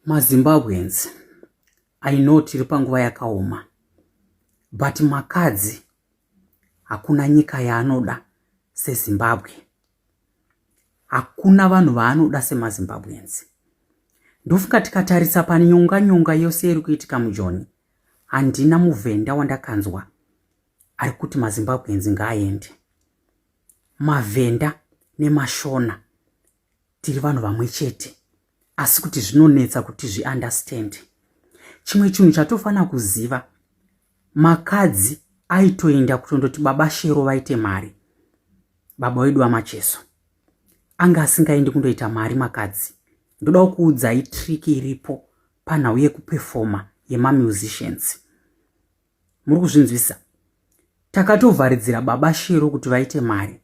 MaZimbabweans, I know tiri panguva yakaoma, but makadzi hakuna nyika yaanoda seZimbabwe. Hakuna vanhu vaanoda semaZimbabweans. Ndofunga tikatarisa pane nyonga yose iri kuitika muJoni, handina muvhenda wandakanzwa ari kuti maZimbabweans ngaaende. Mavhenda nemashona tiri vanhu vamwe chete, asi kuti zvinonetsa kuti zviunderstand. Chimwe chinhu chatofana kuziva, makadzi aitoenda kutondoti baba Shero vaite mari, baba wedu waMacheso anga asingaendi kundoita mari makadzi. Ndoda kuudzai trick iripo panhau yekupefoma yemamusicians. Muri kuzvinzwisa? Takatovharidzira baba Shero kuti vaite mari.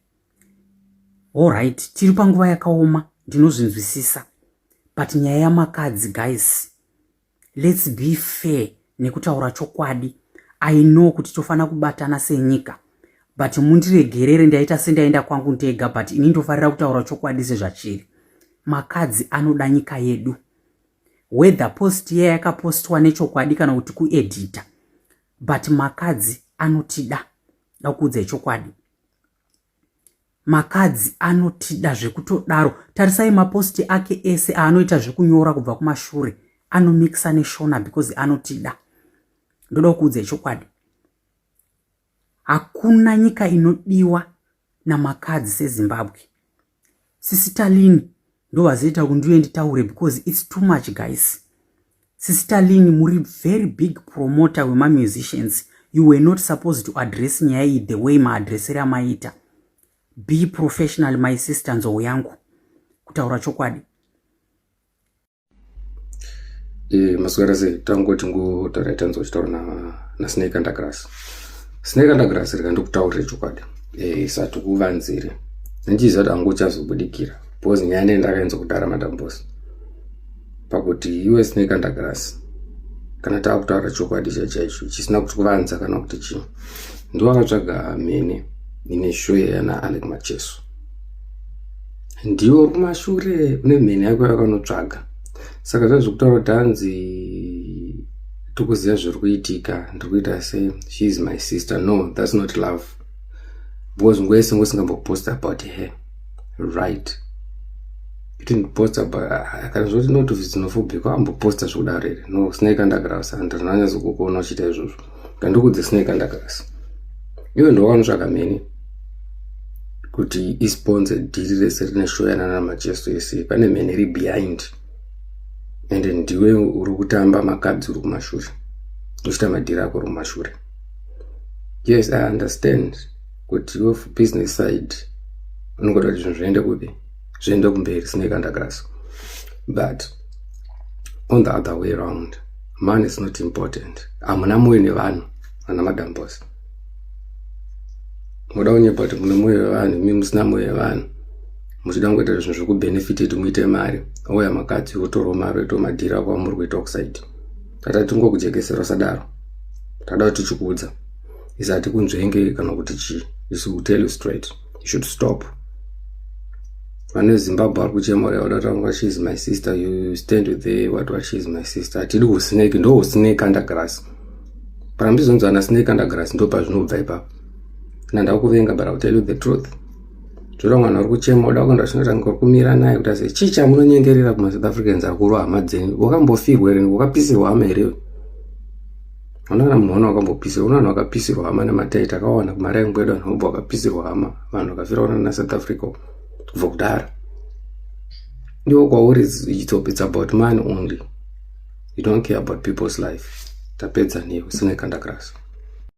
Alright, tiri panguva yakaoma, ndinozvinzwisisa. But nyaya yamakadzi, guys, let's be fair nekutaura chokwadi. I know kuti tofana kubatana senyika, but mundiregerere ndaita sendaenda kwangu ndega, but ini ndofarira kutaura chokwadi sezvachiri. Makadzi anoda nyika yedu. Whether post ye yakapostwa nechokwadi kana kuti kuedita, but makadzi anotida. Ndakuudza chokwadi. Makadzi anotida zvekutodaro. Tarisai maposti ake ese anoita zvekunyora kubva kumashure. Anomixa neshona because anotida. Ndoda kuudza chokwadi. Hakuna nyika inodiwa namakadzi seZimbabwe. Sister Lini ndo vazoita kundiwe nditaure because it's too much, guys. Sister Lini muri very big promoter wemamusicians. You were not supposed to address nyaya the way maaddressera maita. Be professional, my sister nzou yangu. Kutaura chokwadi. Masweraze tangoti ngotaura nzochitaura na Snake Undergrass. Snake Undergrass rikandokutaurira chokwadi. Sati kuvanzire. Nchiza angochazobudikira. Because nyane ndakaenza kudara Madam Boss. Pakuti iwe Snake Undergrass kana taakutaura chokwadi chaicho chisina kuti kuvanza kana kuti chi. Ndowakatsvaga mene ine show yana Alec Macheso. Ndiyo kumashure kune mene yako yakanotsvaga. Saka zvazvokutaura dhanzi tokuziva zviri kuitika, ndikuita say she is my sister. No, that's not love. Because ngwese ngosingambopost about her. Right. You didn't post about kana zvoti not xenophobic amboposta zvokudarere. No, Snake Undergrass andinanyatsokukuona uchita izvozvo. Ngandikudze Snake Undergrass. Iwe ndo wakanotsvaga mene kuti isponsored diri rese rine show yana Macheso yese. Pane mene iri behind. And ndiwe uri kutamba makadzi uri kumashure. Uchita madhira ako uri kumashure. Yes, I understand. Kuti iwe business side unongoda kuti zvinhu zviende kupi? Zviende kumberi, Snake Undergrass. But on the other way around, man is not important. Hamuna moyo nevanhu, ana Madam Boss. Muda unyepa kuti mune moyo wevanhu, mimi musina moyo wevanhu. Muchida kungoita zvinhu zviri kubenefit kuti muite mari. Oya makadzi wotora mari woita madhira kwa muri kuita oxide. Tata tingokujekesera sadaro. Tada kuti chikuudza. Isati kunzvenge kana kuti chi. Is to tell you straight. You should stop. Vane Zimbabwe ari kuchema wadata she is my sister. You stand with the what she is my sister. Atidi kuSnake ndo Snake Undergrass. Parambizonzo ana Snake Undergrass ndo pazvinobva ipapo. Nanda kuvenga, but I'll tell you the truth. Zvora mwana uri kuchema uda kwenda zvinotanga kumira naye kuti ase chicha munonyengerera kuma South Africans akuru hama dzeni. Wakambofirwa ere? Wakapisirwa hama ere? Unaona munhu wakambopisirwa, unaona wakapisirwa hama nemataita akawana kumara ngwedo nhobo wakapisirwa hama. Vanhu vakafira na South Africa kubva kudara. Ndiwo kwauri it's about money only. You don't care about people's life. Tapedza newe Snake Undergrass.